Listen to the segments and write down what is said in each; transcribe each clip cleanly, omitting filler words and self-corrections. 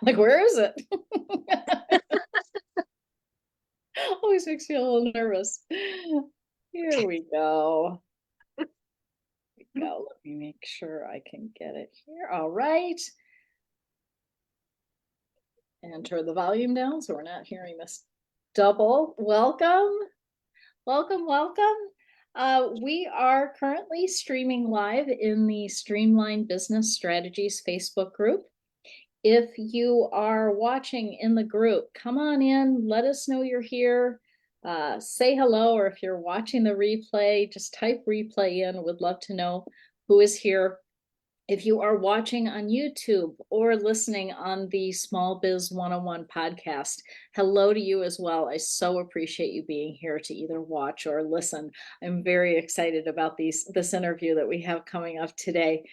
Like, where is it? Always makes me a little nervous. Here we go. Let me make sure I can get it here. All right. And turn the volume down so we're not hearing this double. Welcome, welcome, welcome. We are currently streaming live in the Streamline Business Strategies Facebook group. If you are watching in the group, come on in, let us know you're here. Say hello, or if you're watching the replay, just type replay in. Would love to know who is here. If you are watching on YouTube or listening on the Small Biz 101 podcast, hello to you as well. I so appreciate you being here to either watch or listen. I'm very excited about this interview that we have coming up today.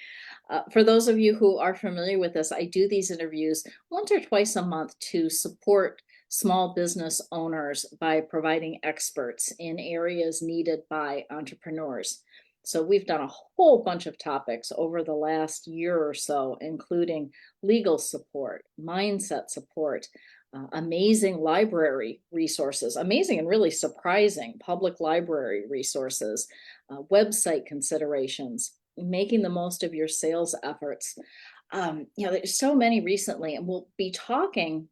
For those of you who are familiar with this, I do these interviews once or twice a month to support small business owners by providing experts in areas needed by entrepreneurs. So we've done a whole bunch of topics over the last year or so, including legal support, mindset support, amazing library resources, amazing and really surprising public library resources, website considerations, making the most of your sales efforts. There's so many recently, and we'll be talking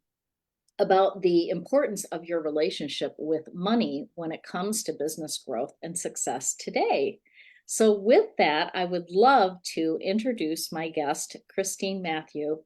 about the importance of your relationship with money when it comes to business growth and success today. So with that, I would love to introduce my guest, Christine Mathieu.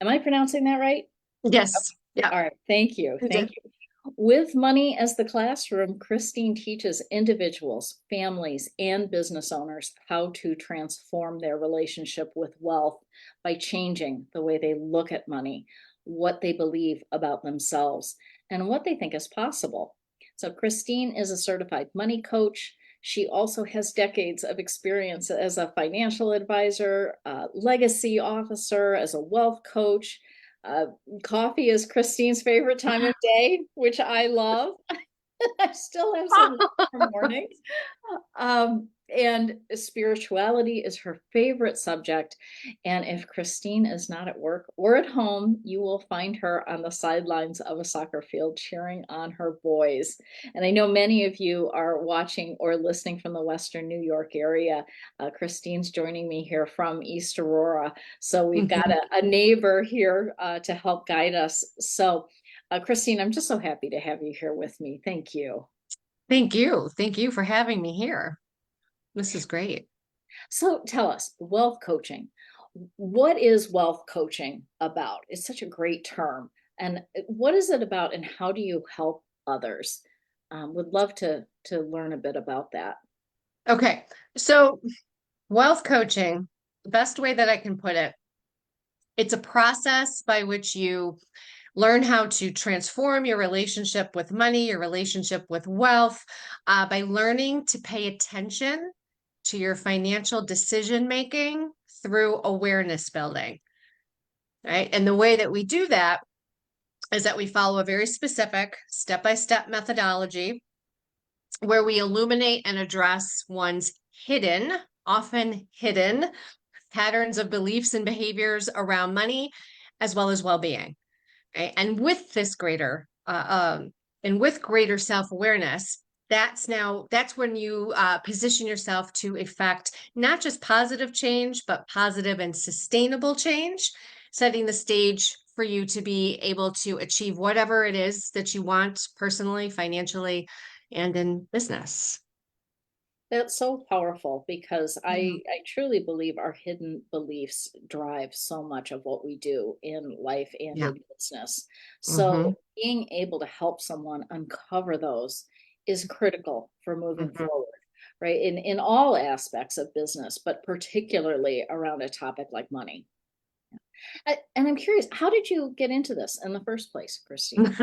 Am I pronouncing that right? Yes. Yeah. All right. Thank you. Thank you. With money as the classroom, Christine teaches individuals, families, and business owners how to transform their relationship with wealth by changing the way they look at money, what they believe about themselves, and what they think is possible. So, Christine is a certified money coach. She also has decades of experience as a financial advisor, legacy officer, as a wealth coach. Uh, Coffee is Christine's favorite time of day, which I love. I still have some mornings. And spirituality is her favorite subject. And if Christine is not at work or at home, you will find her on the sidelines of a soccer field cheering on her boys. And I know many of you are watching or listening from the Western New York area. Christine's joining me here from East Aurora. So we've got a neighbor here to help guide us. So Christine, I'm just so happy to have you here with me. Thank you. Thank you. Thank you for having me here. This is great. So tell us, wealth coaching. What is wealth coaching about? It's such a great term. And what is it about, and how do you help others? Would love to learn a bit about that. Okay. So, wealth coaching, the best way that I can put it, it's a process by which you learn how to transform your relationship with money, your relationship with wealth, by learning to pay attention to your financial decision making through awareness building. Right. And the way that we do that is that we follow a very specific step-by-step methodology where we illuminate and address one's often hidden patterns of beliefs and behaviors around money, as well as well-being. Right? And with this greater self-awareness, that's when you position yourself to effect not just positive change, but positive and sustainable change, setting the stage for you to be able to achieve whatever it is that you want personally, financially, and in business. That's so powerful because I truly believe our hidden beliefs drive so much of what we do in life and Yeah. in business. Mm-hmm. So being able to help someone uncover those is critical for moving Mm-hmm. forward, right? In all aspects of business, but particularly around a topic like money. And I'm curious, how did you get into this in the first place, Christine?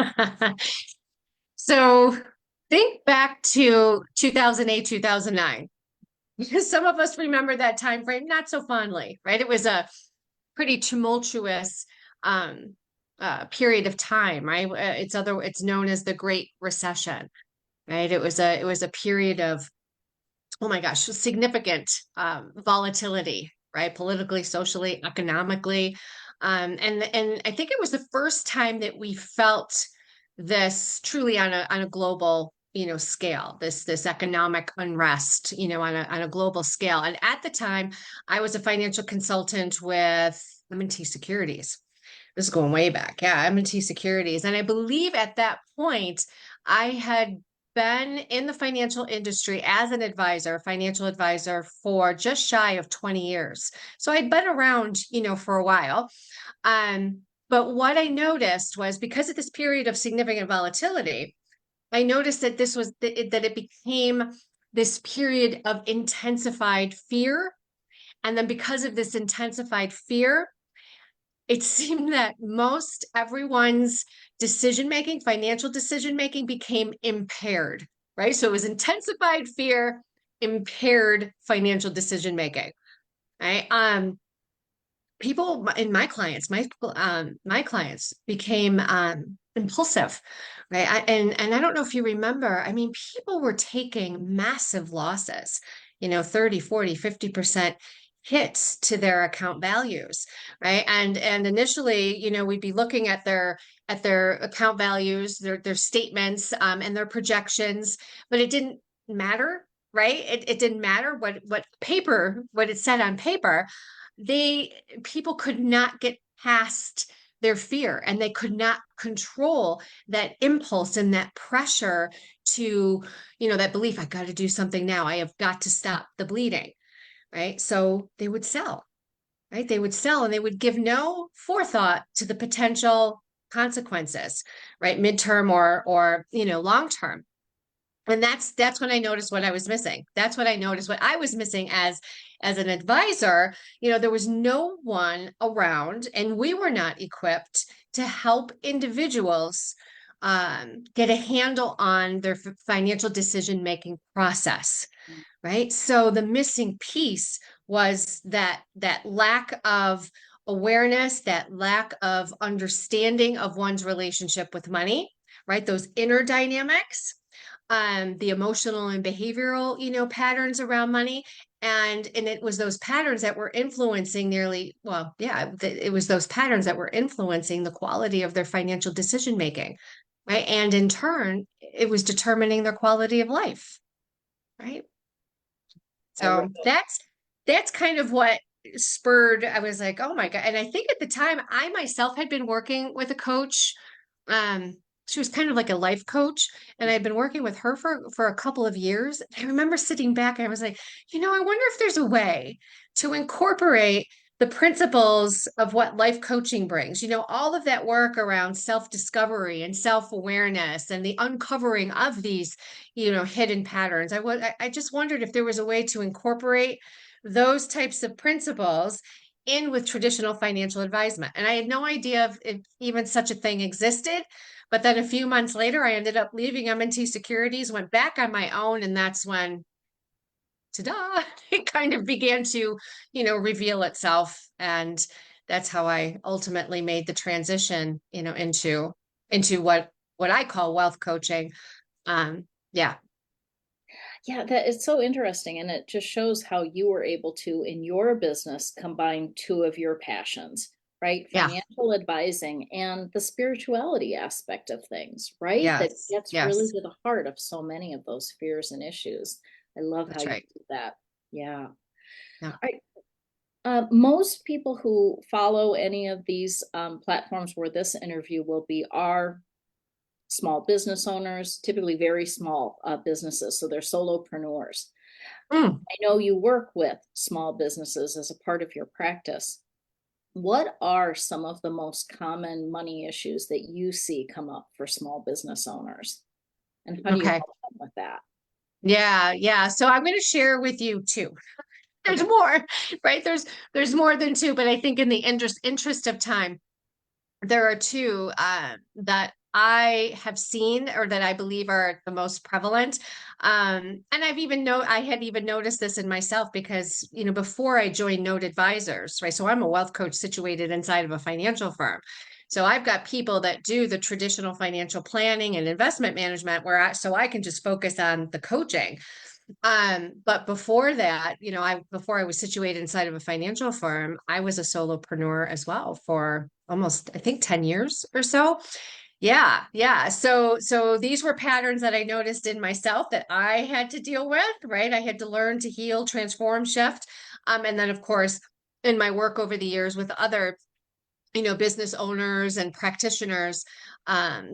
So think back to 2008, 2009. Because some of us remember that time frame not so fondly, right? It was a pretty tumultuous period of time, right? It's known as the Great Recession, right? It was a period of, oh my gosh, significant volatility, right? Politically, socially, economically. And I think it was the first time that we felt this truly on a global, scale, this economic unrest, on a global scale. And at the time, I was a financial consultant with M&T Securities. This is going way back. Yeah, M&T Securities. And I believe at that point, I had been in the financial industry as an advisor, financial advisor for just shy of 20 years. So I'd been around, for a while. Um, but what I noticed was because of this period of significant volatility, I noticed that that it became this period of intensified fear. And then because of this intensified fear, it seemed that most everyone's decision making, financial decision making became impaired, right? So it was intensified fear, impaired financial decision making, right? People in my clients became impulsive, right? And I don't know if you remember, I mean, people were taking massive losses, 30, 40, 50% hits to their account values, right? And initially, we'd be looking at their account values, their statements, and their projections, but it didn't matter, right? It didn't matter what it said on paper. they People could not get past their fear, and they could not control that impulse and that pressure to, that belief, I got to do something now, I have got to stop the bleeding, right? So they would sell, right? They would sell, and they would give no forethought to the potential consequences, right? Midterm or long term. And that's when I noticed what I was missing. That's what I noticed what I was missing as an advisor. There was no one around, and we were not equipped to help individuals get a handle on their financial decision making process, right? So the missing piece was that lack of awareness, that lack of understanding of one's relationship with money, right? Those inner dynamics, the emotional and behavioral, patterns around money. And it was those patterns that were influencing it was those patterns that were influencing the quality of their financial decision making, right? And in turn, it was determining their quality of life, right? I love So that's kind of what spurred. I was like, oh my God. And I think at the time I myself had been working with a coach. Um, she was kind of like a life coach, and I'd been working with her for a couple of years. I remember sitting back and I was like, I wonder if there's a way to incorporate the principles of what life coaching brings, all of that work around self-discovery and self-awareness and the uncovering of these, hidden patterns. I just wondered if there was a way to incorporate those types of principles in with traditional financial advisement. And I had no idea if even such a thing existed. But then a few months later, I ended up leaving M&T Securities, went back on my own, and that's when, ta-da, it kind of began to, reveal itself. And that's how I ultimately made the transition, into what I call wealth coaching. Yeah. Yeah, that is so interesting. And it just shows how you were able to, in your business, combine two of your passions, right? Yeah. Financial advising and the spirituality aspect of things, right? That Yes. gets really Yes. to the heart of so many of those fears and issues. I love how That's you right. did that. Yeah. Yeah. I, most people who follow any of these platforms where this interview will be are small business owners, typically very small businesses. So they're solopreneurs. Mm. I know you work with small businesses as a part of your practice. What are some of the most common money issues that you see come up for small business owners? And how do you Okay. help them with that? Yeah. Yeah. So I'm going to share with you two. There's Okay. more, right? There's more than two, but I think in the interest of time, there are two that I have seen or that I believe are the most prevalent. And I had even noticed this in myself because, before I joined Note Advisors, right? So I'm a wealth coach situated inside of a financial firm. So I've got people that do the traditional financial planning and investment management so I can just focus on the coaching. But before that, before I was situated inside of a financial firm, I was a solopreneur as well for almost, I think, 10 years or so. Yeah, yeah. So these were patterns that I noticed in myself that I had to deal with, right? I had to learn to heal, transform, shift. And then of course, in my work over the years with other, business owners and practitioners,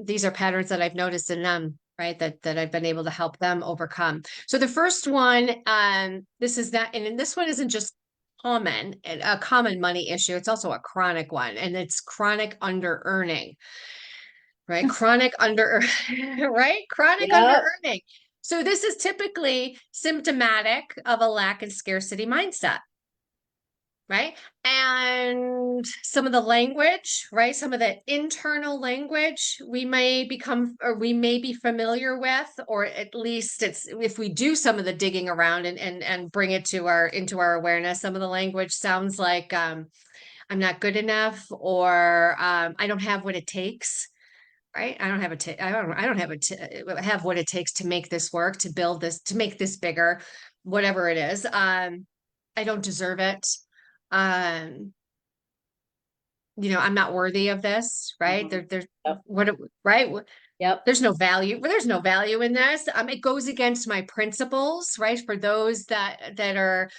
these are patterns that I've noticed in them, right? That I've been able to help them overcome. So the first one, this is that, and this one isn't just a common money issue. It's also a chronic one, and it's chronic under earning, right? Chronic under, right? Chronic under Yep. earning. So this is typically symptomatic of a lack and scarcity mindset, right? And some of the language, right? Some of the internal language we may become, or we may be familiar with, or at least it's, if we do some of the digging around and bring it to into our awareness, some of the language sounds like, I'm not good enough, or I don't have what it takes. Right? I don't have I don't have what it takes to make this work, to build this, to make this bigger, whatever it is. I don't deserve it. Um, I'm not worthy of this, right? Mhm. There's Yep. what, right? Yep. There's no value. Well, there's no value in this. It goes against my principles, right? For those that are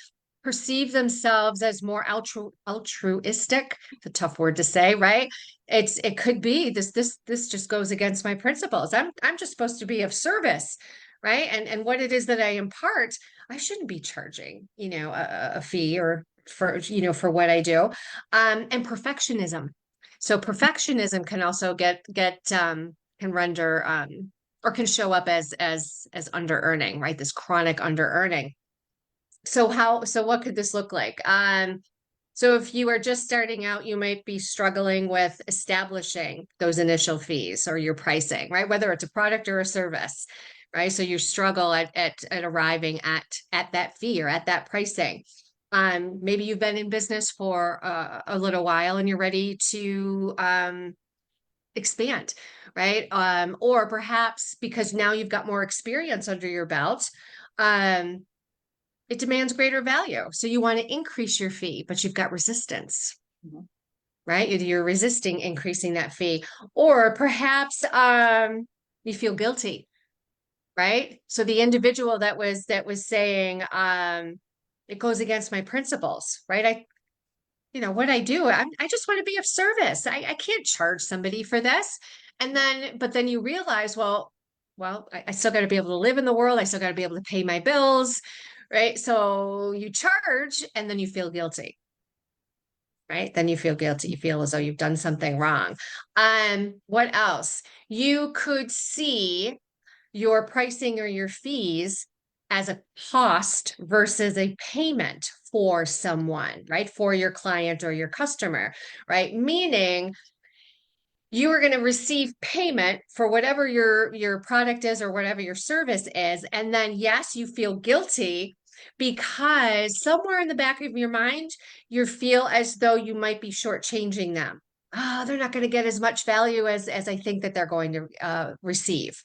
perceive themselves as more altruistic. It's a tough word to say, right? It could be this just goes against my principles. I'm just supposed to be of service, right? And what it is that I impart, I shouldn't be charging, a fee or for what I do. And perfectionism. So perfectionism can also can render or can show up as under earning, right? This chronic under earning. So what could this look like? So if you are just starting out, you might be struggling with establishing those initial fees or your pricing, right? Whether it's a product or a service, right? So you struggle at arriving at that fee or at that pricing. Maybe you've been in business for a little while and you're ready to expand, right? Or perhaps because now you've got more experience under your belt, um, it demands greater value. So you want to increase your fee, but you've got resistance, Mhm. right? You're resisting increasing that fee. Or perhaps you feel guilty, right? So the individual that was saying it goes against my principles, right? What I do, I just want to be of service. I can't charge somebody for this. But then you realize, I still got to be able to live in the world. I still got to be able to pay my bills, right? So you charge and then you feel guilty, right? Then you feel guilty. You feel as though you've done something wrong. What else? You could see your pricing or your fees as a cost versus a payment for someone, right? For your client or your customer, right? Meaning you are going to receive payment for whatever your product is or whatever your service is. And then yes, you feel guilty because somewhere in the back of your mind, you feel as though you might be shortchanging them. Oh, they're not going to get as much value as I think that they're going to receive,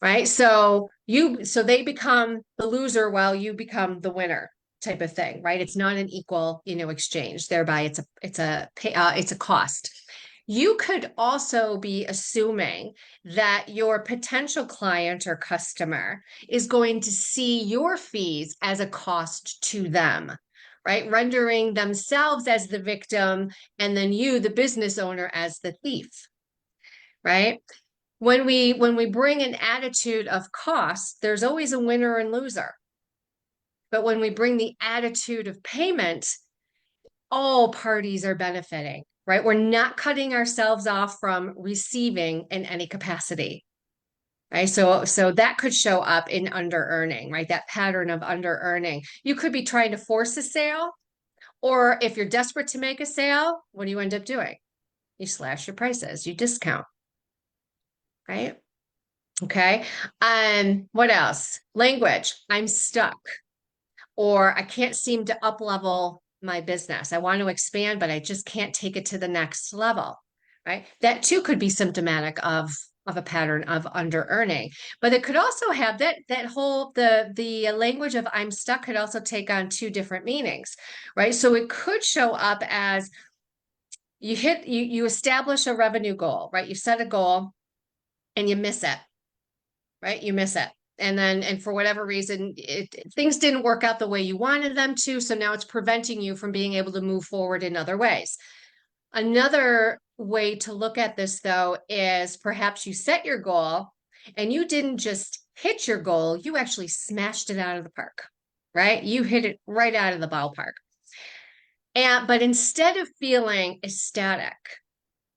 right? So they become the loser while you become the winner type of thing, right? It's not an equal, exchange. Thereby, it's a cost. You could also be assuming that your potential client or customer is going to see your fees as a cost to them, right? Rendering themselves as the victim and then you, the business owner, as the thief, right? When we bring an attitude of cost, there's always a winner and loser. But when we bring the attitude of payment, all parties are benefiting, right? We're not cutting ourselves off from receiving in any capacity, right? So that could show up in under earning, right? That pattern of under earning. You could be trying to force a sale, or if you're desperate to make a sale, what do you end up doing? You slash your prices, you discount, right? Okay. What else? Language. I'm stuck, or I can't seem to up level my business. I want to expand, but I just can't take it to the next level. Right. That too could be symptomatic of of a pattern of under earning. But it could also have that whole the language of I'm stuck could also take on two different meanings, right? So it could show up as you establish a revenue goal, right? You set a goal and you miss it, right? You miss it. And for whatever reason, things didn't work out the way you wanted them to. So now it's preventing you from being able to move forward in other ways. Another way to look at this, though, is perhaps you set your goal and you didn't just hit your goal, you actually smashed it out of the park, right? You hit it right out of the ballpark. But instead of feeling ecstatic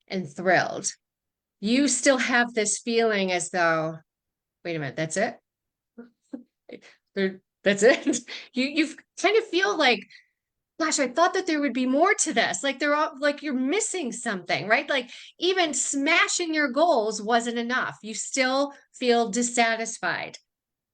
and thrilled, you still have this feeling as though, wait a minute, that's it? That's it? You kind of feel like, gosh, I thought that there would be more to this. Like they're all like you're missing something, right? Like even smashing your goals wasn't enough. You still feel dissatisfied,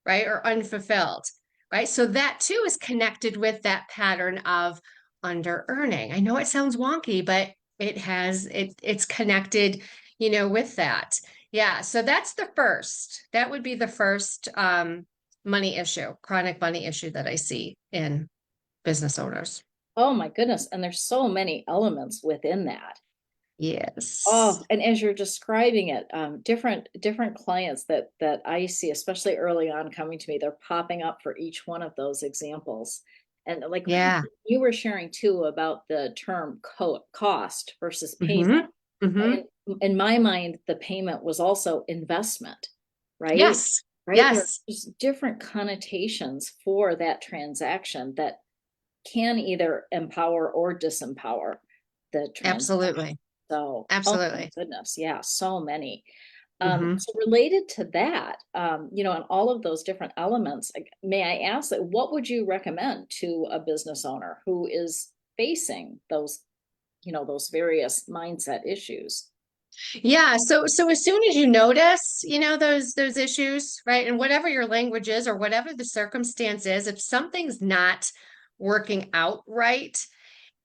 right? Or unfulfilled, right? So that too is connected with that pattern of under earning. I know it sounds wonky, but it's connected, with that. Yeah. So that's the first. That would be the first money issue, chronic money issue that I see in business owners. Oh my goodness. And there's so many elements within that. Yes. Oh, and as you're describing it, different clients that I see, especially early on coming to me, they're popping up for each one of those examples. And like Yeah. you were sharing too about the term cost versus payment. Hmm. Hmm. In my mind, the payment was also investment, right? Yes. Right? Yes. There's different connotations for that transaction that can either empower or disempower the transaction. Absolutely. So, oh my Absolutely. goodness, yeah, so many. Hmm. So related to that, and all of those different elements, may I ask that what would you recommend to a business owner who is facing those various mindset issues? Yeah. So as soon as you notice, those issues, right? And whatever your language is or whatever the circumstance is, if something's not working out right,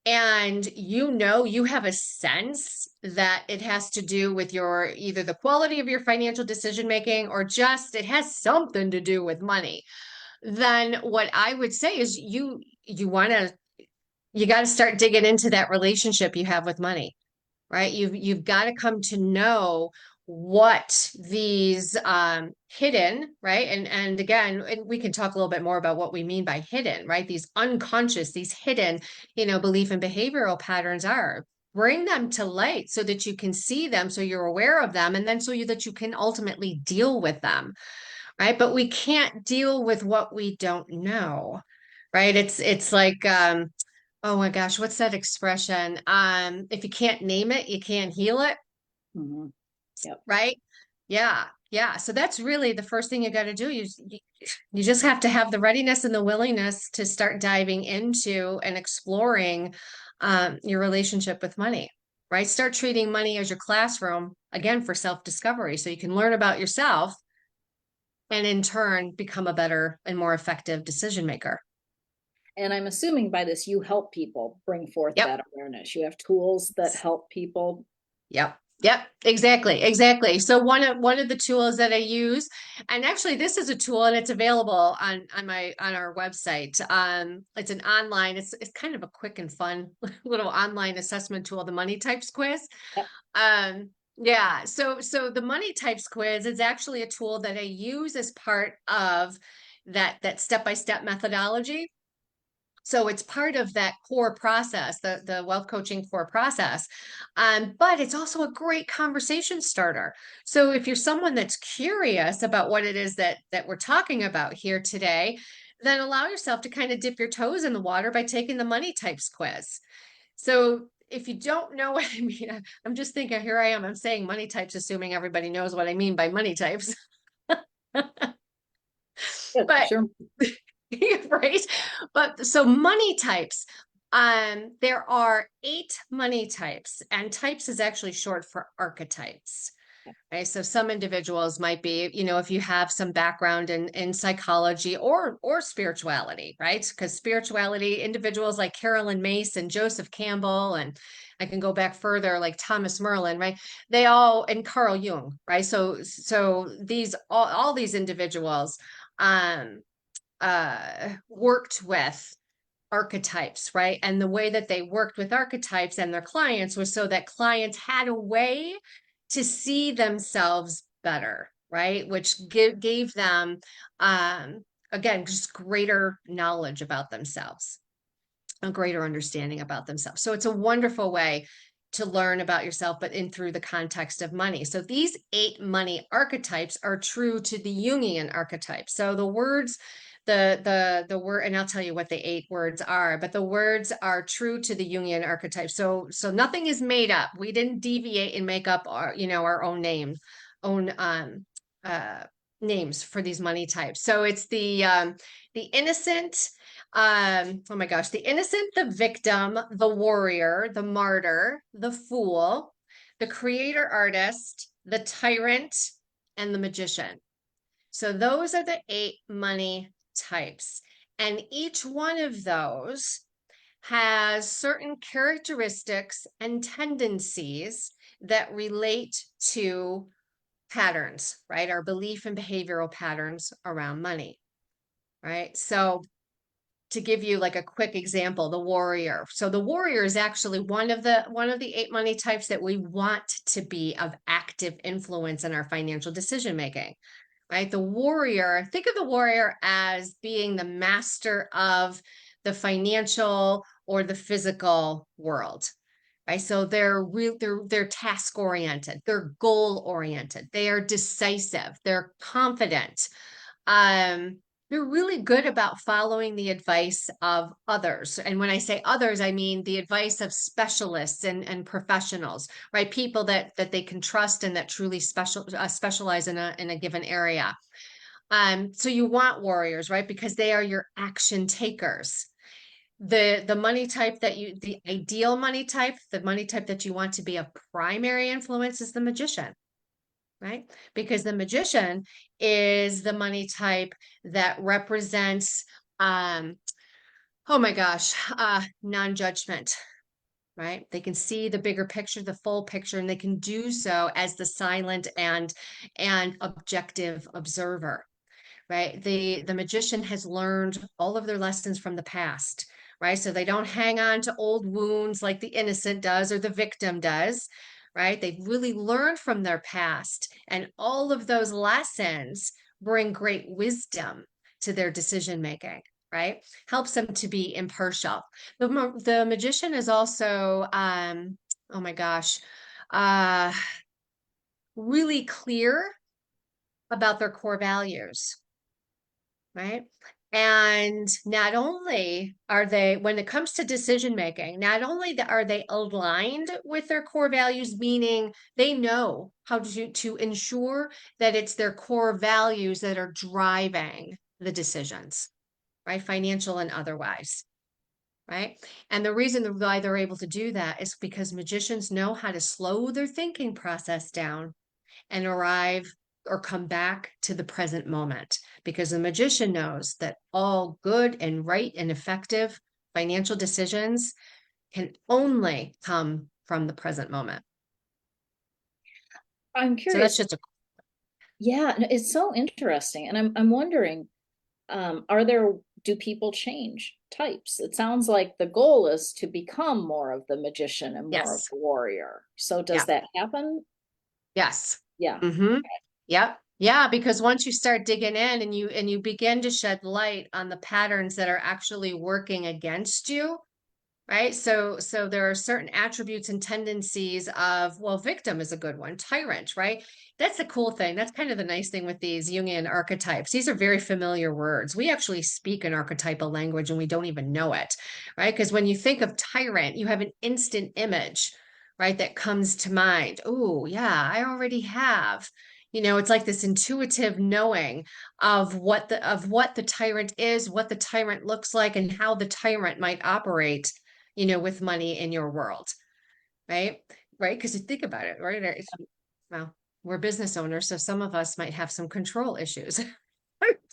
and you have a sense that it has to do with your either the quality of your financial decision making or just it has something to do with money, then what I would say is you got to start digging into that relationship you have with money, right? You've got to come to know what these hidden, right? And again, and we can talk a little bit more about what we mean by hidden, right? These unconscious, these hidden, belief and behavioral patterns are. Bring them to light so that you can see them, so you're aware of them, and then that you can ultimately deal with them, right? But we can't deal with what we don't know, right? It's like oh my gosh, what's that expression? If you can't name it, you can't heal it, Mhm. Yep. right? Yeah, yeah. So that's really the first thing you got to do. You just have to have the readiness and the willingness to start diving into and exploring your relationship with money, right? Start treating money as your classroom again for self-discovery, so you can learn about yourself and in turn become a better and more effective decision maker. And I'm assuming by this, you help people bring forth Yep. that awareness. You have tools that help people. Yep. Yep, exactly, exactly. So one of the tools that I use, and actually this is a tool and it's available on our website. It's an online, it's kind of a quick and fun little online assessment tool, the Money Types quiz. Yep. Yeah, so the Money Types quiz is actually a tool that I use as part of that step-by-step methodology. So it's part of that core process, the wealth coaching core process. But it's also a great conversation starter. So if you're someone that's curious about what it is that we're talking about here today, then allow yourself to kind of dip your toes in the water by taking the Money Types quiz. So if you don't know what I mean, I'm just thinking, here I am, I'm saying money types, assuming everybody knows what I mean by money types. Yeah, But sure. right? But so money types, there are 8 money types, and types is actually short for archetypes. Right. So some individuals might be, if you have some background in psychology or spirituality, right? Because spirituality, individuals like Carolyn Mace and Joseph Campbell, and I can go back further, like Thomas Merlin, right? They all, and Carl Jung, right? So these all these individuals um worked with archetypes, right? And the way that they worked with archetypes and their clients was so that clients had a way to see themselves better, right? Which gave them, again, just greater knowledge about themselves, a greater understanding about themselves. So it's a wonderful way to learn about yourself, but in through the context of money. So these 8 money archetypes are true to the Jungian archetype. So the words, the word, and I'll tell you what the 8 words are, but the words are true to the Jungian archetype. So nothing is made up. We didn't deviate and make up our own own uh names for these money types. So it's the innocent, oh my gosh, the innocent, the victim, the warrior, the martyr, the fool, the creator artist, the tyrant, and the magician. So those are the 8 money types. And each one of those has certain characteristics and tendencies that relate to patterns, right? Our belief and behavioral patterns around money, right? So to give you like a quick example, the warrior. So the warrior is actually one of the 8 money types that we want to be of active influence in our financial decision making, right? The warrior, think of the warrior as being the master of the financial or the physical world. Right. So they're task oriented, they're goal oriented, they are decisive, they're confident, um, they're really good about following the advice of others. And when I say others, I mean the advice of specialists and professionals, right? People that they can trust and that truly specialize in a given area. So you want warriors, right? Because they are your action takers. The money type the ideal money type, the money type that you want to be a primary influence is the magician, right? Because the magician is the money type that represents, oh my gosh, non-judgment, right? They can see the bigger picture, the full picture, and they can do so as the silent and objective observer, right? The magician has learned all of their lessons from the past, right? So they don't hang on to old wounds like the innocent does or the victim does, right? They've really learned from their past, and all of those lessons bring great wisdom to their decision making, right? Helps them to be impartial. The magician is also, oh my gosh, uh, really clear about their core values, right? And not only are they, when it comes to decision making, not only are they aligned with their core values, meaning they know how to ensure that it's their core values that are driving the decisions, right? Financial and otherwise, right? And the reason why they're able to do that is because magicians know how to slow their thinking process down and arrive or come back to the present moment, because the magician knows that all good and right and effective financial decisions can only come from the present moment. I'm So that's curious. just a Yeah, no, it's so interesting. And I'm wondering, are there, do people change types? It sounds like the goal is to become more of the magician and more of yes. the warrior. So does Yeah. that happen? Yes. Yeah. Mm-hmm. Yep. Yeah, because once you start digging in and you begin to shed light on the patterns that are actually working against you, right? So there are certain attributes and tendencies of, well, victim is a good one, tyrant, right? That's the cool thing. That's kind of the nice thing with these Jungian archetypes. These are very familiar words. We actually speak an archetypal language and we don't even know it, right? Because when you think of tyrant, you have an instant image, right, that comes to mind. Oh, yeah, I already have. It's like this intuitive knowing of what the tyrant is, what the tyrant looks like, and how the tyrant might operate with money in your world, right? Right? Because you think about it, right? Well, we're business owners, so some of us might have some control issues.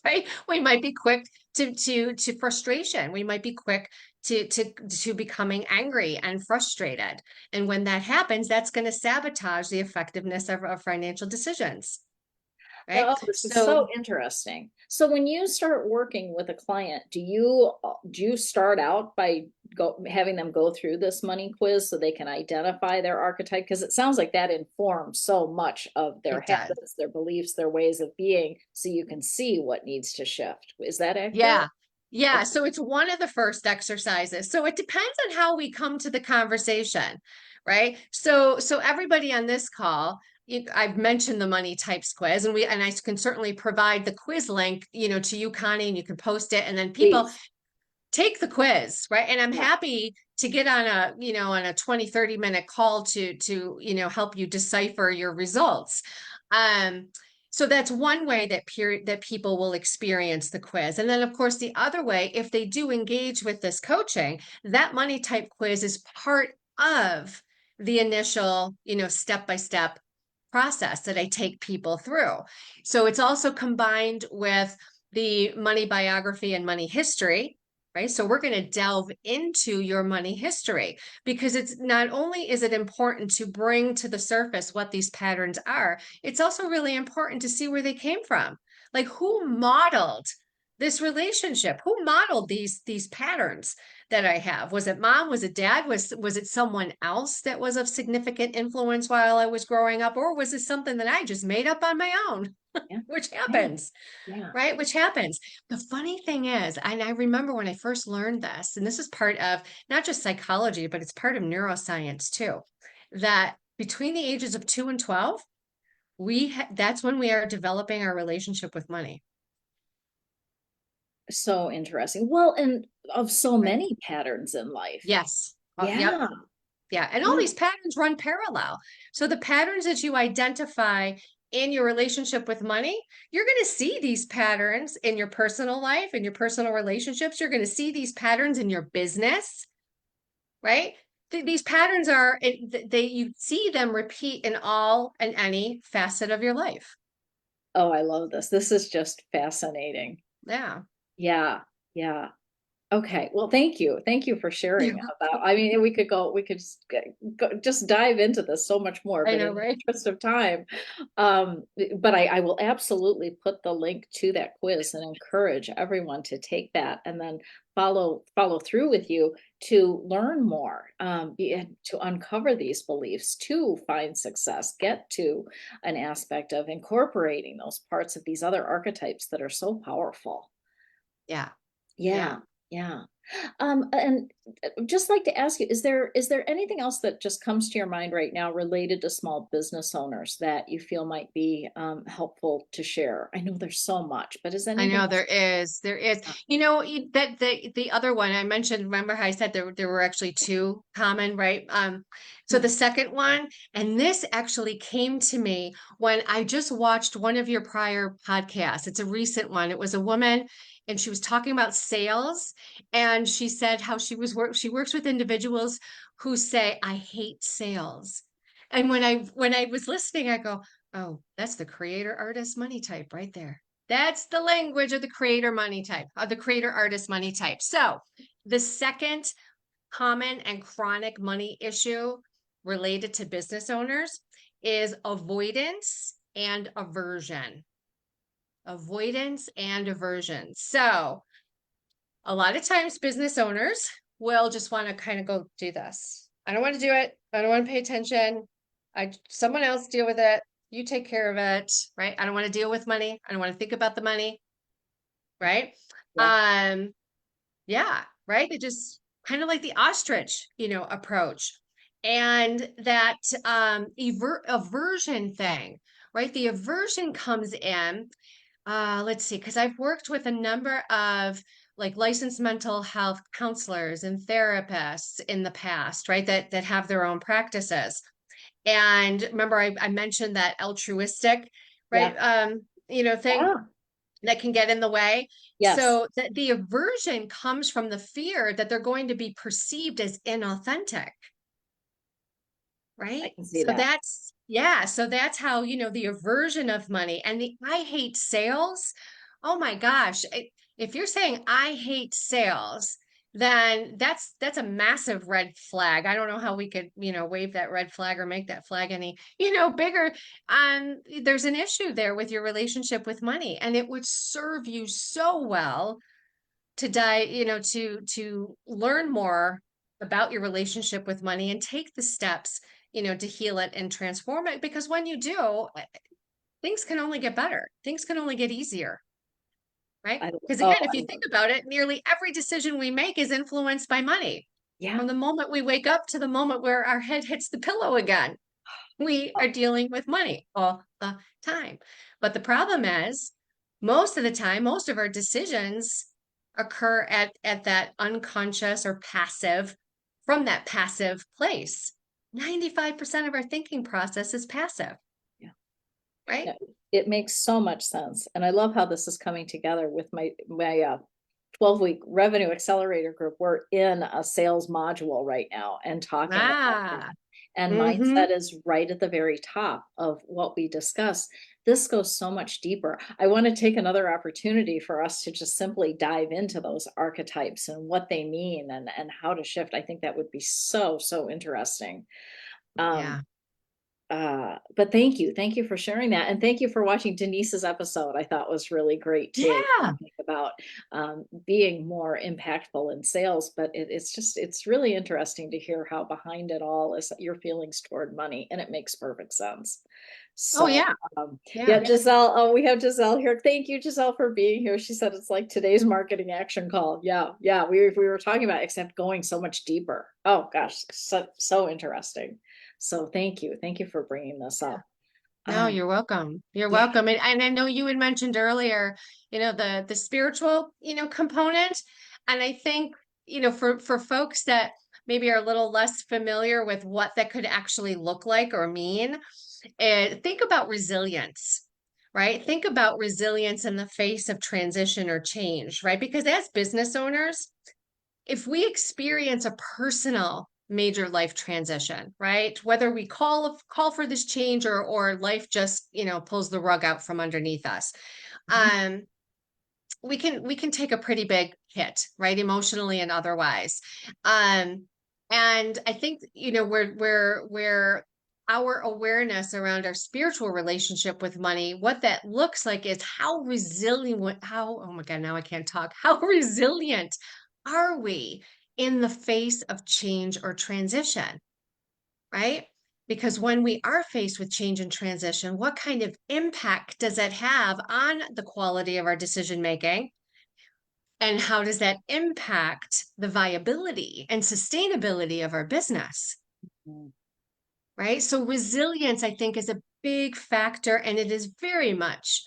Right? We might be quick to frustration. We might be quick to becoming angry and frustrated. And when that happens, that's going to sabotage the effectiveness of our financial decisions. Right? Oh, this is So so interesting. So when you start working with a client, do you start out by having them go through this money quiz so they can identify their archetype? Because it sounds like that informs so much of their it does. habits, their beliefs, their ways of being, so you can see what needs to shift. Is that accurate? Yeah. Yeah. So it's one of the first exercises. So it depends on how we come to the conversation, right? So everybody on this call, I've mentioned the money types quiz, and I can certainly provide the quiz link, to you, Connie, and you can post it, and then people Please. take the quiz, right? And I'm Yeah. happy to get on a 20-30 minute call to help you decipher your results. Um, so that's one way that people will experience the quiz. And then of course the other way, if they do engage with this coaching, that money type quiz is part of the initial, step-by-step process that I take people through. So it's also combined with the money biography and money history, right? So we're going to delve into your money history, because it's not only is it important to bring to the surface what these patterns are, it's also really important to see where they came from. Like, who modeled this relationship? Who modeled these patterns that I have? Was it mom? Was it dad? Was it someone else that was of significant influence while I was growing up? Or was it something that I just made up on my own? Yeah. Which Yeah. happens, Yeah. right? Which happens. The funny thing is, and I remember when I first learned this, and this is part of not just psychology, but it's part of neuroscience too, that between the ages of 2 and 12, that's when we are developing our relationship with money. So interesting. Well, and of so Right. many patterns in life. Yes. Yep. Yeah. Yeah. And all Yeah. these patterns run parallel. So the patterns that you identify in your relationship with money, you're going to see these patterns in your personal life, in your personal relationships. You're going to see these patterns in your business, right? These patterns you see them repeat in all and any facet of your life. Oh, I love this. This is just fascinating. Yeah. Yeah. Yeah. Okay. Well, thank you. Thank you for sharing about. I mean, we could just dive into this so much more, I but know, in the right? interest of time, but I will absolutely put the link to that quiz and encourage everyone to take that and then follow through with you to learn more, and to uncover these beliefs, to find success, get to an aspect of incorporating those parts of these other archetypes that are so powerful. Yeah. Yeah. Yeah, yeah. And just like to ask you, is there anything else that just comes to your mind right now related to small business owners that you feel might be helpful to share? I know there's so much, but is I anything know else? there is. That the other one I mentioned, remember how I said there were actually two common, right? So Yeah, the second one, and this actually came to me when I just watched one of your prior podcasts. It's a recent one. It was a woman, and she was talking about sales, and she said how she works with individuals who say, "I hate sales." And when I was listening, I go, "Oh, that's the creator artist money type right there." That's the language of the creator money type, of the creator artist money type. So the second common and chronic money issue related to business owners is avoidance and aversion. Avoidance and aversion. So a lot of times business owners will just want to kind of go do this. I don't want to do it. I don't want to pay attention. Someone else deal with it. You take care of it, right? I don't want to deal with money. I don't want to think about the money, right? yeah, Um, yeah, right. They just kind of like the ostrich, approach. And that aversion thing, right? The aversion comes in, let's see, because I've worked with a number of like licensed mental health counselors and therapists in the past, right? That have their own practices. And remember, I mentioned that altruistic, right? yeah, Thing yeah. that can get in the way. Yes, So that the aversion comes from the fear that they're going to be perceived as inauthentic, I right? can see So that. Yeah, so that's how, the aversion of money and the I hate sales. Oh my gosh. If you're saying I hate sales, then that's a massive red flag. I don't know how we could, wave that red flag or make that flag any, bigger. There's an issue there with your relationship with money, and it would serve you so well to to learn more about your relationship with money and take the steps, to heal it and transform it. Because when you do, things can only get better. Things can only get easier, right? I, Because oh, again, if I you love think about it, nearly every decision we make is influenced by money. Yeah. From the moment we wake up to the moment where our head hits the pillow again, we are dealing with money all the time. But the problem is, most of the time, most of our decisions occur at that unconscious or passive, from that passive place. 95% of our thinking process is passive, Yeah. right? No, it makes so much sense. And I love how this is coming together with my 12-week revenue accelerator group. We're in a sales module right now and talking about Ah, that. And mm-hmm. mindset is right at the very top of what we discuss. This goes so much deeper. I want to take another opportunity for us to just simply dive into those archetypes and what they mean and how to shift. I think that would be so, so interesting. Um, Yeah. but thank you for sharing that, and thank you for watching Denise's episode. I thought was really great too. Yeah. Think about being more impactful in sales, but it's really interesting to hear how behind it all is your feelings toward money, and it makes perfect sense. Oh, So, yeah. yeah, Yeah. Giselle, we have Giselle here. Thank you, Giselle, for being here. She said it's like today's marketing action call. Yeah, yeah, we were talking about, except going so much deeper. Oh gosh, so interesting. So thank you for bringing this Yeah. up. No, Um, you're welcome. You're yeah, welcome. And I know you had mentioned earlier, the spiritual, component. And I think, for folks that maybe are a little less familiar with what that could actually look like or mean, think about resilience, right? Think about resilience in the face of transition or change, right? Because as business owners, if we experience a personal major life transition, right? Whether we call for this change, or life just, pulls the rug out from underneath us. mhm, Um, we can take a pretty big hit, right? Emotionally and otherwise. Um, and I think, where our awareness around our spiritual relationship with money, what that looks like is how resilient, oh my God, now I can't talk. How resilient are we in the face of change or transition, right? Because when we are faced with change and transition, what kind of impact does that have on the quality of our decision making? And how does that impact the viability and sustainability of our business? mhm. Right. So resilience, I think, is a big factor, and it is very much,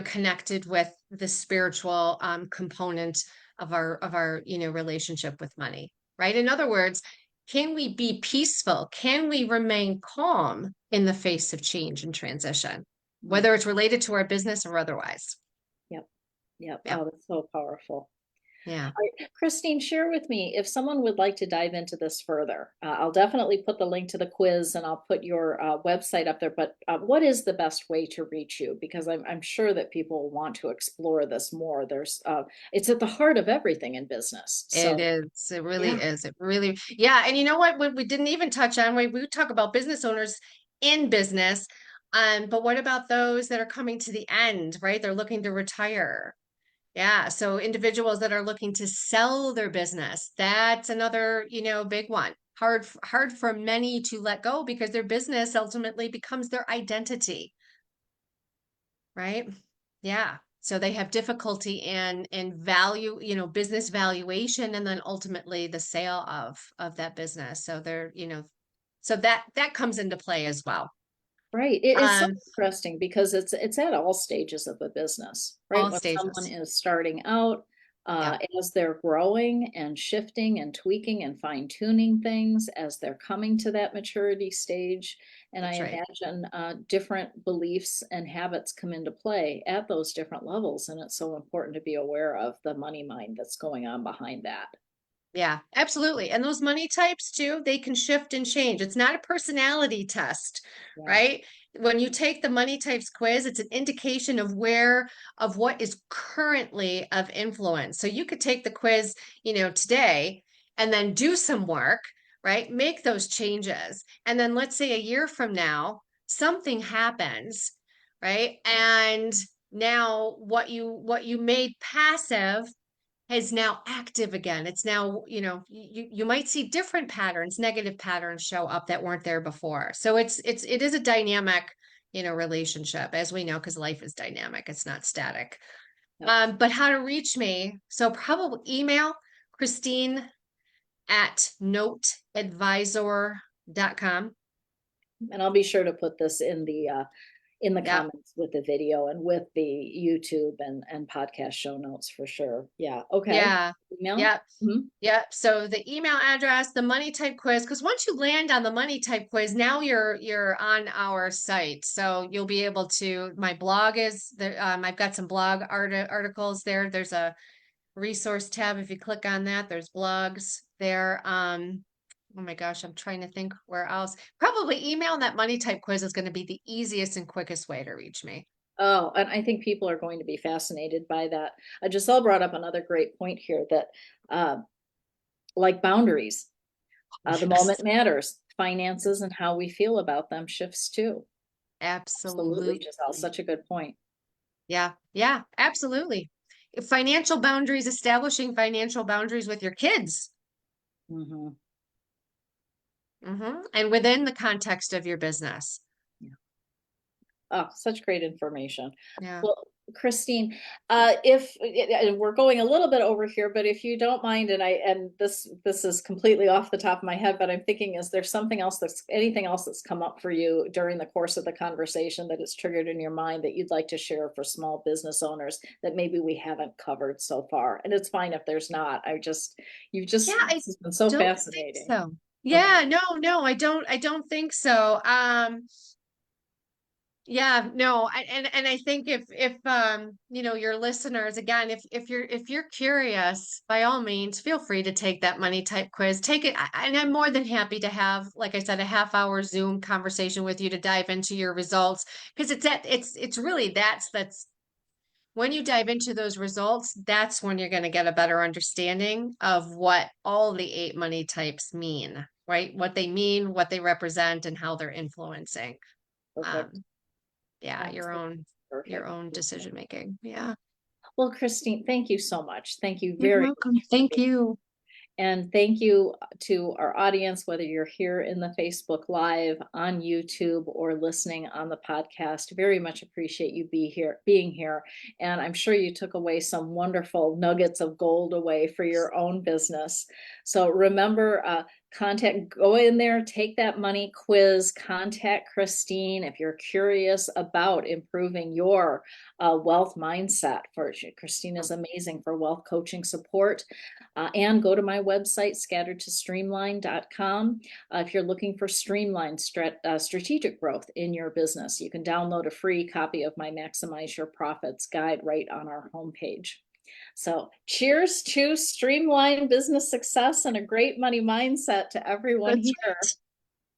connected with the spiritual component of our relationship with money. Right. In other words, can we be peaceful? Can we remain calm in the face of change and transition, Mm, whether it's related to our business or otherwise? Yep, yep. Yeah. Oh, that's so powerful. Yeah. All right, Christine, share with me if someone would like to dive into this further. I'll definitely put the link to the quiz and I'll put your website up there. But what is the best way to reach you? Because I'm sure that people want to explore this more. It's at the heart of everything in business. It So, is. It really yeah. is. It really, yeah. And you know what? We didn't even touch on, we talk about business owners in business. But what about those that are coming to the end, right? They're looking to retire. Yeah. So individuals that are looking to sell their business, that's another, big one. Hard for many to let go because their business ultimately becomes their identity, right? Yeah. So they have difficulty in value, business valuation, and then ultimately the sale of that business. So they're, so that comes into play as well. Right. It's so Um, interesting because it's at all stages of the business, right? all When someone stages. is starting out, Yeah, as they're growing and shifting and tweaking and fine tuning things as they're coming to that maturity stage. And I that's right. imagine different beliefs and habits come into play at those different levels. And it's so important to be aware of the money mind that's going on behind that. Yeah, absolutely. And those money types too, they can shift and change. It's not a personality test, Yeah. right? When you take the money types quiz, it's an indication of of what is currently of influence. So you could take the quiz, today and then do some work, right? Make those changes. And then let's say a year from now, something happens, right? And now what you made passive is now active again. It's now, you might see different patterns, negative patterns show up that weren't there before. So it is a dynamic, relationship, as we know, because life is dynamic. It's not static. Yep. But how to reach me? So probably email Christine at noteadvisor.com. And I'll be sure to put this in the Yep. comments with the video and with the YouTube and podcast show notes for sure. Yeah. Okay. Yeah. Email. Yep. Mhm. Yep. So the email address, the money type quiz, because once you land on the money type quiz, now you're on our site. So you'll be able to. My blog is there. I've got some blog articles there. There's a resource tab. If you click on that, there's blogs there. Oh my gosh, I'm trying to think where else. Probably email and that money type quiz is going to be the easiest and quickest way to reach me. Oh, and I think people are going to be fascinated by that. Giselle brought up another great point here that, uh, like boundaries, the Yes, moment matters. Finances and how we feel about them shifts too. Absolutely, Giselle. absolutely. Such a good point. Yeah, yeah, absolutely. Financial boundaries, establishing financial boundaries with your kids, Hmm. and within the context of your business. Oh, such great information. Yeah. Well, Christine, if we're going a little bit over here, but if you don't mind, and this is completely off the top of my head, but I'm thinking, is there something else anything else that's come up for you during the course of the conversation that has triggered in your mind that you'd like to share for small business owners that maybe we haven't covered so far? And it's fine if there's not. Yeah, I This has been so don't think fascinating. so. Okay. Yeah, no, I don't think so. Yeah, no, and I think if your listeners, again, if you're curious, by all means, feel free to take that money type quiz. Take it, and I'm more than happy to have, like I said, a half-hour Zoom conversation with you to dive into your results, because it's really that's when you dive into those results, that's when you're going to get a better understanding of what all the 8 money types mean, right? What they mean, what they represent, and how they're influencing. Perfect. Um, yeah, your Absolutely own your perfect. own decision making. Yeah. Well, Christine, thank you so much. Thank you You're very welcome. Thank much. you. And thank you to our audience, whether you're here in the Facebook Live, on YouTube, or listening on the podcast. Very much appreciate you being here. And I'm sure you took away some wonderful nuggets of gold away for your own business. So remember, go in there, take that money quiz, contact Christine if you're curious about improving your wealth mindset. Christine is amazing for wealth coaching support. And go to my website, scatteredtostreamline.com. If you're looking for streamlined strategic growth in your business, you can download a free copy of my Maximize Your Profits guide right on our homepage. So, cheers to streamlined business success and a great money mindset to everyone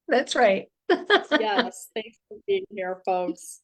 That's here. right. That's right. Yes, thanks for being here, folks.